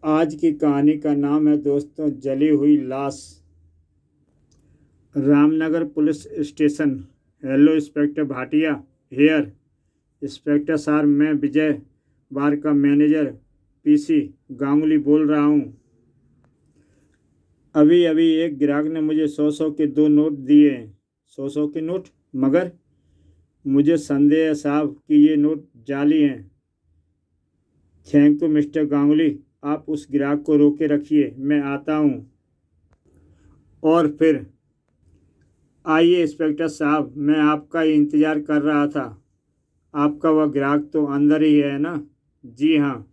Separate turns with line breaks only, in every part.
आज की कहानी का नाम है दोस्तों जली हुई लाश। Ramnagar police station. Hello inspector Bhatia. Here inspector साहब, मैं विजय बार का मैनेजर पीसी गांगुली बोल रहा हूँ। अभी अभी एक ग्राहक ने मुझे 100 के 2 नोट दिए हैं। 100 के नोट, मगर मुझे संदेह है साहब कि ये नोट जाली हैं। थैंक यू मिस्टर गांगुली, आप उस ग्राहक को रोके रखिए, मैं आता हूँ। और फिर आइए इंस्पेक्टर साहब, मैं आपका ही इंतज़ार कर रहा था। आपका वह ग्राहक तो अंदर ही है ना? जी हाँ।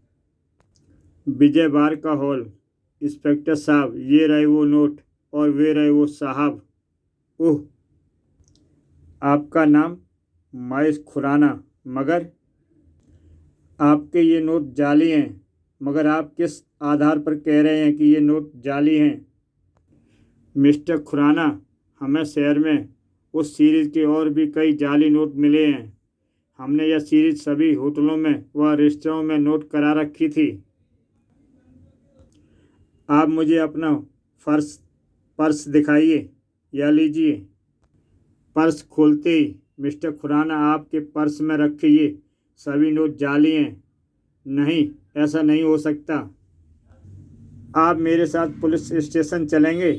विजय बार का हॉल। इंस्पेक्टर साहब, ये रहे वो नोट और वे रहे वो साहब। ओह, आपका नाम महेश खुराना, मगर आपके ये नोट जाली हैं। मगर आप किस आधार पर कह रहे हैं कि ये नोट जाली हैं? मिस्टर खुराना, हमें शहर में उस सीरीज़ के और भी कई जाली नोट मिले हैं। हमने यह सीरीज सभी होटलों में व रेस्तरां में नोट करा रखी थी। आप मुझे अपना पर्स पर्स दिखाइए। या लीजिए। पर्स खोलते ही मिस्टर खुराना, आपके पर्स में रखे ये सभी नोट जाली हैं। नहीं, ऐसा नहीं हो सकता। आप मेरे साथ पुलिस स्टेशन चलेंगे?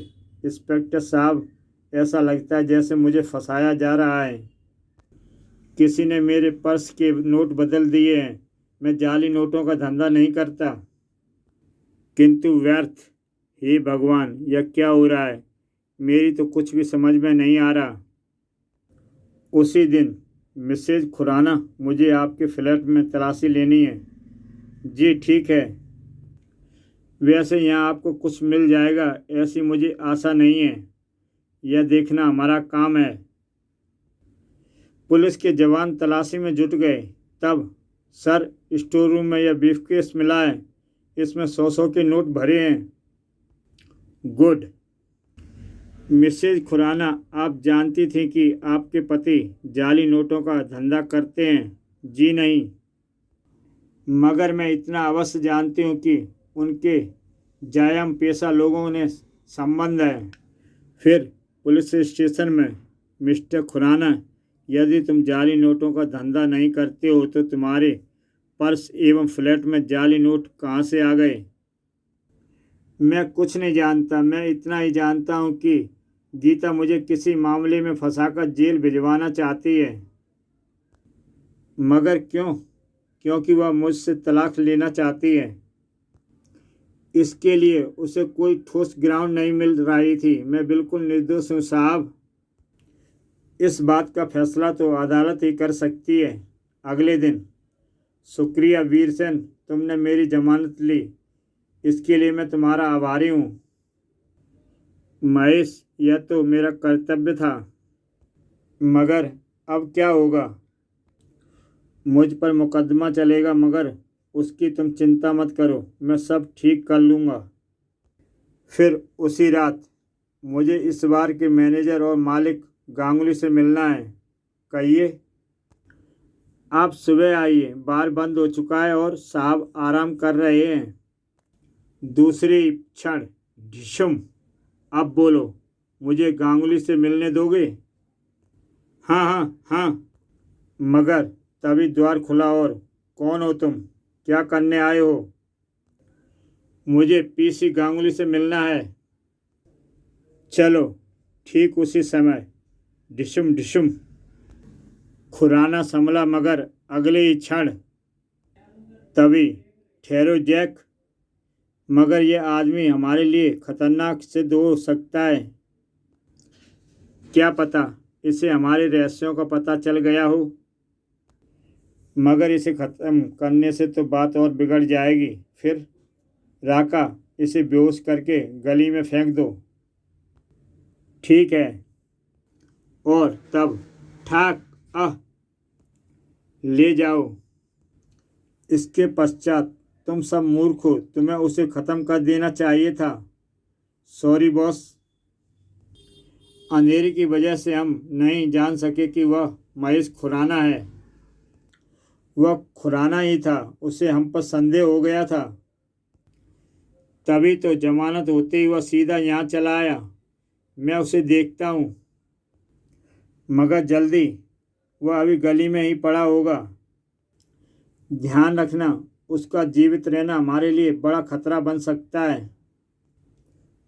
इंस्पेक्टर साहब, ऐसा लगता है जैसे मुझे फंसाया जा रहा है। किसी ने मेरे पर्स के नोट बदल दिए हैं। मैं जाली नोटों का धंधा नहीं करता। किंतु व्यर्थ। हे भगवान, यह क्या हो रहा है? मेरी तो कुछ भी समझ में नहीं आ रहा। उसी दिन मिसेज खुराना, मुझे आपके फ्लैट में तलाशी लेनी है। जी ठीक है। वैसे यहाँ आपको कुछ मिल जाएगा ऐसी मुझे आशा नहीं है। यह देखना हमारा काम है। पुलिस के जवान तलाशी में जुट गए। तब सर, स्टोर रूम में यह ब्रीफकेस मिला है। इसमें 100 के नोट भरे हैं। गुड। मिसेज खुराना, आप जानती थी कि आपके पति जाली नोटों का धंधा करते हैं? जी नहीं, मगर मैं इतना अवश्य जानती हूँ कि उनके जायम पेशा लोगों ने संबंध है। फिर पुलिस स्टेशन में मिस्टर खुराना, यदि तुम जाली नोटों का धंधा नहीं करते हो तो तुम्हारे पर्स एवं फ्लैट में जाली नोट कहाँ से आ गए? मैं कुछ नहीं जानता। मैं इतना ही जानता हूँ कि गीता मुझे किसी मामले में फंसाकर जेल भिजवाना चाहती है। मगर क्यों? क्योंकि वह मुझसे तलाक लेना चाहती है। इसके लिए उसे कोई ठोस ग्राउंड नहीं मिल रही थी। मैं बिल्कुल निर्दोष हूँ साहब। इस बात का फैसला तो अदालत ही कर सकती है। अगले दिन। शुक्रिया वीरसेन, तुमने मेरी जमानत ली। इसके लिए मैं तुम्हारा आभारी हूँ। महेश, यह तो मेरा कर्तव्य था। मगर अब क्या होगा? मुझ पर मुकदमा चलेगा, मगर उसकी तुम चिंता मत करो, मैं सब ठीक कर लूँगा। फिर उसी रात मुझे इस बार के मैनेजर और मालिक गांगुली से मिलना है। कहिए। आप सुबह आइए, बार बंद हो चुका है और साहब आराम कर रहे हैं। दूसरी क्षण। ढिशुम। अब बोलो, मुझे गांगुली से मिलने दोगे? हाँ हाँ हाँ। मगर तभी द्वार खुला और कौन हो तुम? क्या करने आए हो? मुझे पीसी गांगुली से मिलना है। चलो। ठीक उसी समय। ढिशुम ढिशुम। खुराना संभला, मगर अगले ही क्षण। तभी। ठहरो जैक, मगर यह आदमी हमारे लिए खतरनाक सिद्ध हो सकता है। क्या पता इसे हमारे रहस्यों का पता चल गया हो। मगर इसे ख़त्म करने से तो बात और बिगड़ जाएगी। फिर राका, इसे बेहोश करके गली में फेंक दो। ठीक है। और तब ठाक ले जाओ। इसके पश्चात तुम सब मूर्ख हो, तुम्हें उसे ख़त्म कर देना चाहिए था। सॉरी बॉस, अंधेरे की वजह से हम नहीं जान सके कि वह महेश खुराना है। वह खुराना ही था, उसे हम पर संदेह हो गया था। तभी तो जमानत होते ही वह सीधा यहाँ चला आया। मैं उसे देखता हूँ, मगर जल्दी, वह अभी गली में ही पड़ा होगा। ध्यान रखना, उसका जीवित रहना हमारे लिए बड़ा खतरा बन सकता है।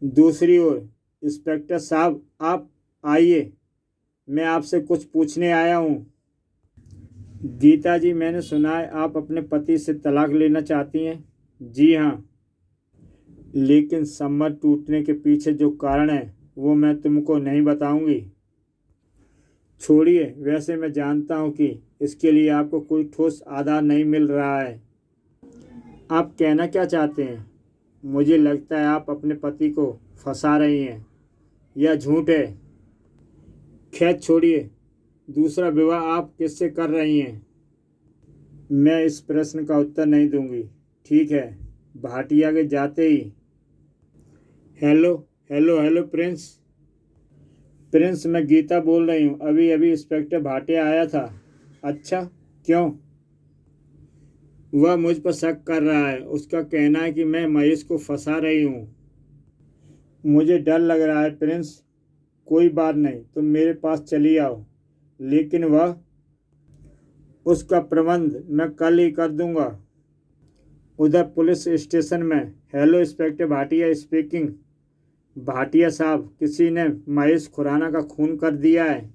दूसरी ओर, इंस्पेक्टर साहब, आप आइए, मैं आपसे कुछ पूछने आया हूँ। गीता जी, मैंने सुना है आप अपने पति से तलाक लेना चाहती हैं। जी हाँ, लेकिन संबंध टूटने के पीछे जो कारण है वो मैं तुमको नहीं बताऊंगी। छोड़िए, वैसे मैं जानता हूँ कि इसके लिए आपको कोई ठोस आधार नहीं मिल रहा है। आप कहना क्या चाहते हैं? मुझे लगता है आप अपने पति को फंसा रही हैं। यह झूठ है। खैर छोड़िए, दूसरा विवाह आप किससे कर रही हैं? मैं इस प्रश्न का उत्तर नहीं दूंगी। ठीक है। भाटिया के जाते ही, hello hello hello Prince. Prince, मैं गीता बोल रही हूँ। अभी अभी इंस्पेक्टर भाटिया आया था। अच्छा, क्यों? वह मुझ पर शक कर रहा है। उसका कहना है कि मैं महेश को फंसा रही हूँ। मुझे डर लग रहा है प्रिंस। कोई बात नहीं, तुम मेरे पास चली आओ, लेकिन वह, उसका प्रबंध मैं कल ही कर दूंगा। उधर पुलिस स्टेशन में, hello inspector Bhatia speaking. Bhatia साहब, किसी ने महेश खुराना का खून कर दिया है।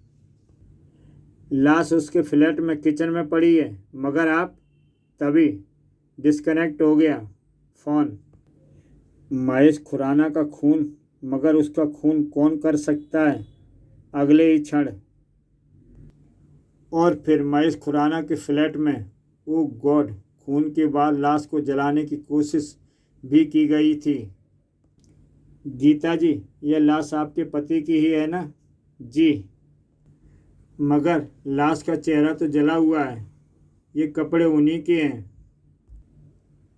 लाश उसके फ्लैट में किचन में पड़ी है, मगर आप, तभी डिस्कनेक्ट हो गया फ़ोन। महेश खुराना का खून, मगर उसका खून कौन कर सकता है? अगले ही क्षण, और फिर महेश खुराना के फ्लैट में, ओ गॉड, खून के बाद लाश को जलाने की कोशिश भी की गई थी। गीता जी, यह लाश आपके पति की ही है ना? जी, मगर लाश का चेहरा तो जला हुआ है। ये कपड़े उन्हीं के हैं।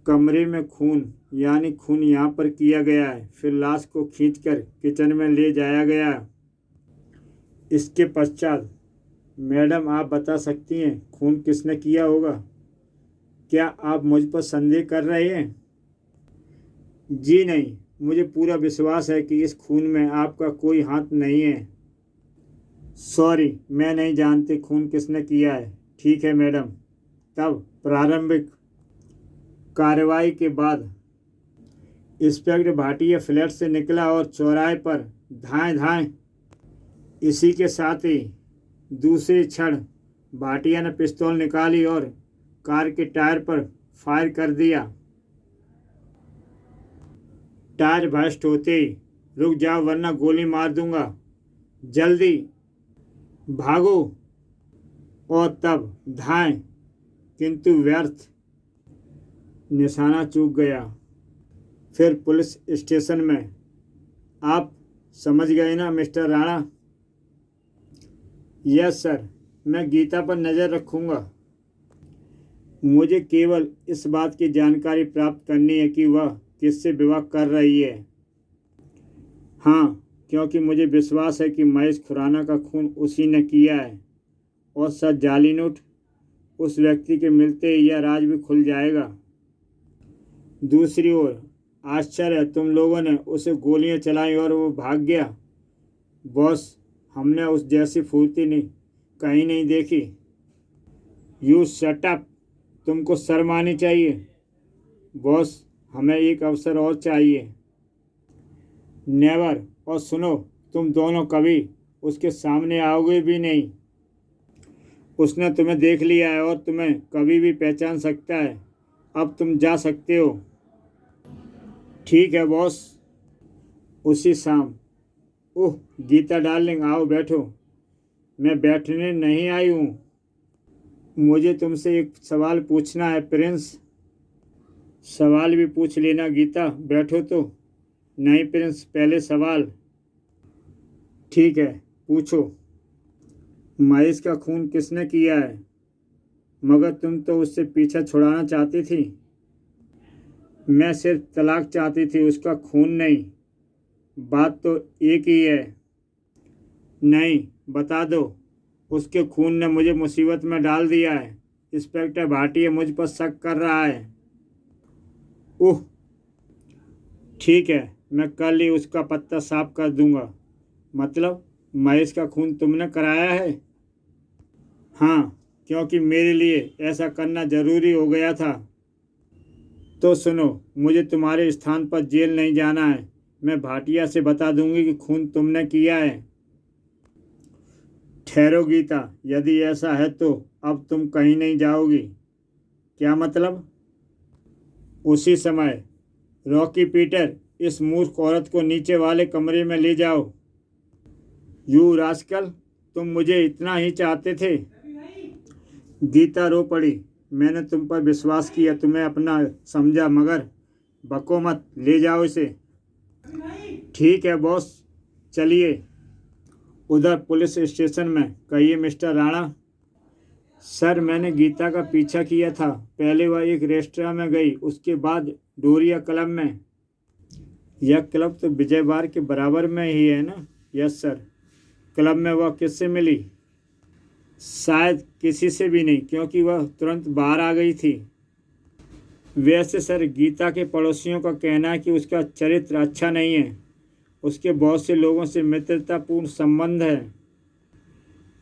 कमरे में खून, यानी खून यहाँ पर किया गया है, फिर लाश को खींचकर किचन में ले जाया गया। इसके पश्चात, मैडम आप बता सकती हैं खून किसने किया होगा? क्या आप मुझ पर संदेह कर रहे हैं? जी नहीं, मुझे पूरा विश्वास है कि इस खून में आपका कोई हाथ नहीं है। सॉरी, मैं नहीं जानती खून किसने किया है। ठीक है मैडम। तब प्रारंभिक कार्रवाई के बाद इंस्पेक्टर भाटिया फ्लैट से निकला और चौराहे पर धाएं धाएं। इसी के साथ ही दूसरे क्षण भाटिया ने पिस्तौल निकाली और कार के टायर पर फायर कर दिया। टायर बस्ट होते ही, रुक जाओ वरना गोली मार दूंगा, जल्दी भागो। और तब धाएं, किंतु व्यर्थ, निशाना चूक गया। फिर पुलिस स्टेशन में, आप समझ गए ना मिस्टर राणा? यस सर, मैं गीता पर नज़र रखूँगा। मुझे केवल इस बात की जानकारी प्राप्त करनी है कि वह किससे विवाह कर रही है। हाँ, क्योंकि मुझे विश्वास है कि महेश खुराना का खून उसी ने किया है, और सर जाली नोट उस व्यक्ति के मिलते ही यह राज भी खुल जाएगा। दूसरी ओर, आश्चर्य, तुम लोगों ने उसे गोलियां चलाई और वो भाग गया। बॉस, हमने उस जैसी फुर्ती नहीं कहीं नहीं देखी। यू शट अप, तुमको शर्म आनी चाहिए। बॉस, हमें एक अवसर और चाहिए। नेवर। और सुनो, तुम दोनों कभी उसके सामने आओगे भी नहीं। उसने तुम्हें देख लिया है और तुम्हें कभी भी पहचान सकता है। अब तुम जा सकते हो। ठीक है बॉस। उसी शाम, ओह गीता डार्लिंग, आओ बैठो। मैं बैठने नहीं आई हूँ, मुझे तुमसे एक सवाल पूछना है प्रिंस। सवाल भी पूछ लेना गीता, बैठो तो। नहीं प्रिंस, पहले सवाल। ठीक है, पूछो। महेश का खून किसने किया है? मगर तुम तो उससे पीछा छुड़ाना चाहती थी। मैं सिर्फ तलाक चाहती थी, उसका खून नहीं। बात तो एक ही है। नहीं, बता दो। उसके खून ने मुझे मुसीबत में डाल दिया है। इंस्पेक्टर भाटिया मुझ पर शक कर रहा है। ओह, ठीक है, मैं कल ही उसका पत्ता साफ कर दूंगा। मतलब महेश का खून तुमने कराया है? हाँ, क्योंकि मेरे लिए ऐसा करना जरूरी हो गया था। तो सुनो, मुझे तुम्हारे स्थान पर जेल नहीं जाना है। मैं भाटिया से बता दूंगी कि खून तुमने किया है। ठहरो गीता, यदि ऐसा है तो अब तुम कहीं नहीं जाओगी। क्या मतलब? उसी समय, रॉकी पीटर, इस मूर्ख औरत को नीचे वाले कमरे में ले जाओ। यू रास्कल, तुम मुझे इतना ही चाहते थे? गीता रो पड़ी। मैंने तुम पर विश्वास किया, तुम्हें अपना समझा, मगर बको मत, ले जाओ इसे। ठीक है बॉस, चलिए। उधर पुलिस स्टेशन में, कहिए मिस्टर राणा। सर, मैंने गीता का पीछा किया था। पहले वह एक रेस्टोरेंट में गई, उसके बाद डोरिया क्लब में। यह क्लब तो विजय बार के बराबर में ही है ना? Yes sir. क्लब में वह किससे मिली? शायद किसी से भी नहीं, क्योंकि वह तुरंत बाहर आ गई थी। वैसे सर, गीता के पड़ोसियों का कहना है कि उसका चरित्र अच्छा नहीं है। उसके बहुत से लोगों से मित्रतापूर्ण संबंध है,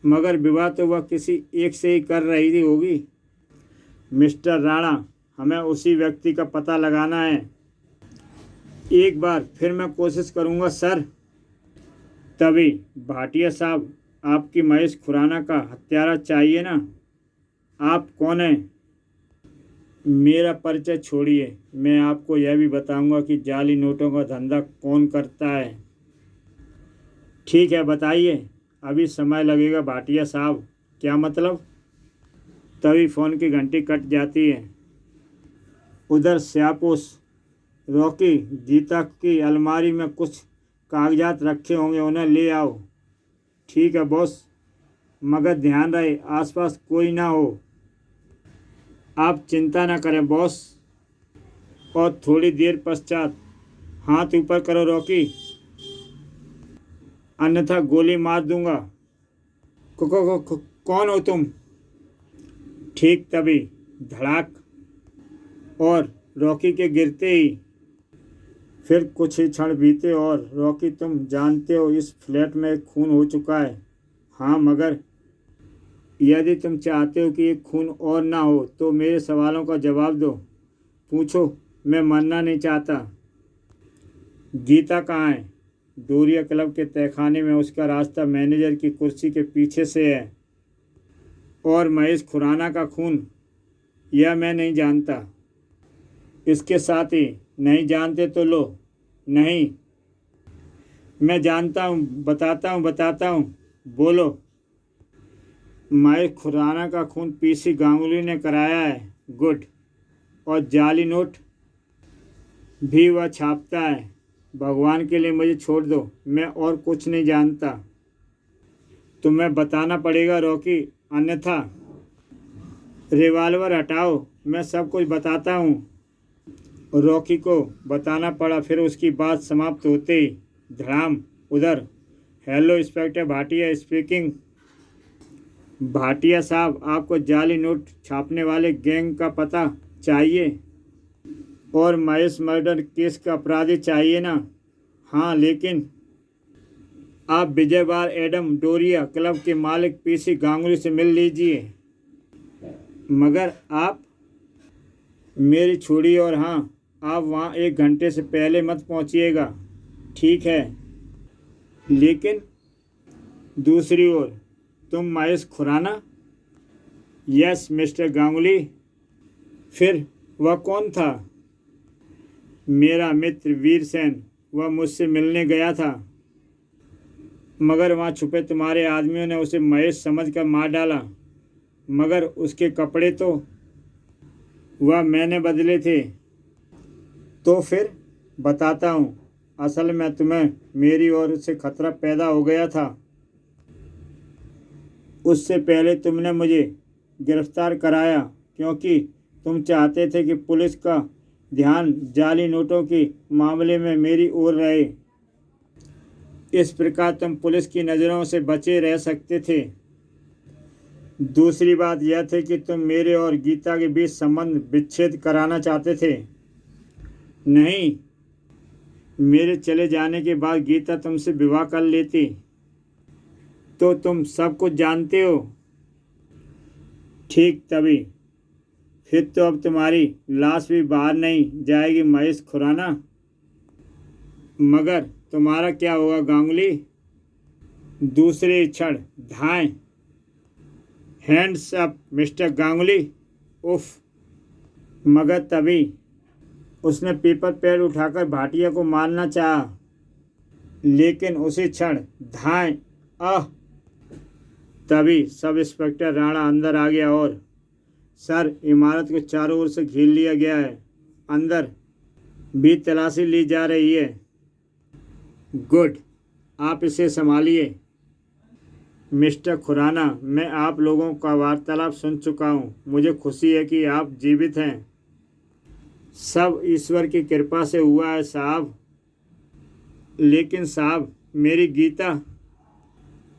मगर विवाह तो वह किसी एक से ही कर रही थी होगी। मिस्टर राणा, हमें उसी व्यक्ति का पता लगाना है। एक बार फिर मैं कोशिश करूंगा सर। तभी, भाटिया साहब, आपकी महेश खुराना का हत्यारा चाहिए ना? आप कौन हैं? मेरा परिचय छोड़िए, मैं आपको यह भी बताऊंगा कि जाली नोटों का धंधा कौन करता है। ठीक है, बताइए। अभी समय लगेगा भाटिया साहब। क्या मतलब? तभी फ़ोन की घंटी कट जाती है। उधर श्यापोश, रॉकी, गीता की अलमारी में कुछ कागजात रखे होंगे, उन्हें ले आओ। ठीक है बॉस, मगर ध्यान रहे आसपास कोई ना हो। आप चिंता न करें बॉस। और थोड़ी देर पश्चात, हाथ ऊपर करो रॉकी, अन्यथा गोली मार दूंगा। कौन हो तुम? ठीक तभी, धड़ाक, और रॉकी के गिरते ही फिर कुछ ही क्षण बीते। और रॉकी, तुम जानते हो इस फ्लैट में एक खून हो चुका है। हाँ, मगर यदि तुम चाहते हो कि एक खून और ना हो तो मेरे सवालों का जवाब दो। पूछो, मैं मरना नहीं चाहता। गीता कहाँ है? डोरिया क्लब के तहखाने में। उसका रास्ता मैनेजर की कुर्सी के पीछे से है। और महेश खुराना का खून, यह मैं नहीं जानता। इसके साथ ही, नहीं जानते तो लो। नहीं, मैं जानता हूँ, बताता हूँ। बोलो। महेश खुराना का खून पीसी गांगुली ने कराया है। गुड। और जाली नोट भी वह छापता है। भगवान के लिए मुझे छोड़ दो, मैं और कुछ नहीं जानता। तुम्हें बताना पड़ेगा रॉकी, अन्यथा। रिवॉल्वर हटाओ, मैं सब कुछ बताता हूँ। रॉकी को बताना पड़ा। फिर उसकी बात समाप्त होते ही धड़ाम, उधर। Hello inspector Bhatia speaking. Bhatia साहब, आपको जाली नोट छापने वाले गैंग का पता चाहिए? और महेश मर्डर केस का अपराधी चाहिए ना? हाँ, लेकिन आप विजय बार एडम डोरिया क्लब के मालिक पीसी गांगुली से मिल लीजिए। मगर आप, मेरी छोड़िए, और हाँ, आप वहाँ 1 घंटे से पहले मत पहुँचिएगा, ठीक है? लेकिन दूसरी ओर, तुम महेश खुराना? Yes mister Ganguly. फिर वह कौन था? मेरा मित्र वीर सेन। वह मुझसे मिलने गया था, मगर वहाँ छुपे तुम्हारे आदमियों ने उसे महेश समझकर मार डाला। मगर उसके कपड़े तो वह मैंने बदले थे। तो फिर बताता हूँ। असल में तुम्हें मेरी ओर से खतरा पैदा हो गया था। उससे पहले तुमने मुझे गिरफ्तार कराया, क्योंकि तुम चाहते थे कि पुलिस का ध्यान जाली नोटों के मामले में मेरी ओर रहे। इस प्रकार तुम पुलिस की नज़रों से बचे रह सकते थे। दूसरी बात यह थी कि तुम मेरे और गीता के बीच संबंध विच्छेद कराना चाहते थे। नहीं, मेरे चले जाने के बाद गीता तुमसे विवाह कर लेती तो तुम सब कुछ जानते हो। ठीक तभी फिर तो अब तुम्हारी लाश भी बाहर नहीं जाएगी महेश खुराना। मगर तुम्हारा क्या होगा गांगुली? दूसरे क्षण धाएं। Hands up mister Ganguly. उफ। मगर तभी उसने पेपर पैड उठाकर भाटिया को मारना चाहा, लेकिन उसी क्षण धाएं। आह। तभी सब इंस्पेक्टर राणा अंदर आ गया और सर, इमारत को चारों ओर से घेर लिया गया है। अंदर भी तलाशी ली जा रही है। गुड, आप इसे संभालिए। मिस्टर खुराना, मैं आप लोगों का वार्तालाप सुन चुका हूँ। मुझे खुशी है कि आप जीवित हैं। सब ईश्वर की कृपा से हुआ है साहब। लेकिन साहब, मेरी गीता।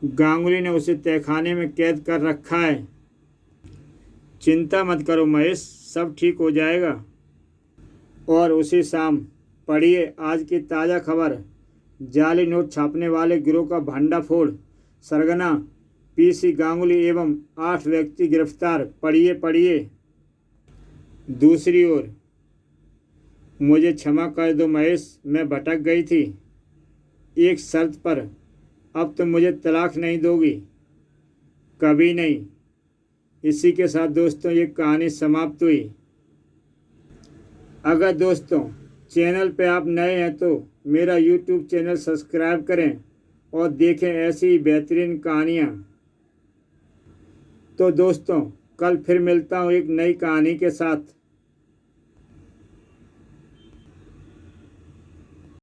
गांगुली ने उसे तहखाने में कैद कर रखा है। चिंता मत करो महेश, सब ठीक हो जाएगा। और उसी शाम पढ़िए आज की ताज़ा खबर। जाली नोट छापने वाले गिरोह का भंडाफोड़। सरगना पीसी गांगुली एवं 8 व्यक्ति गिरफ्तार। पढ़िए पढ़िए। दूसरी ओर, मुझे क्षमा कर दो महेश, मैं भटक गई थी। एक शर्त पर, अब तुम मुझे तलाक नहीं दोगी। कभी नहीं। इसी के साथ दोस्तों ये कहानी समाप्त हुई। अगर दोस्तों चैनल पे आप नए हैं तो मेरा YouTube चैनल सब्सक्राइब करें और देखें ऐसी ही बेहतरीन कहानियाँ। तो दोस्तों कल फिर मिलता हूँ एक नई कहानी के साथ।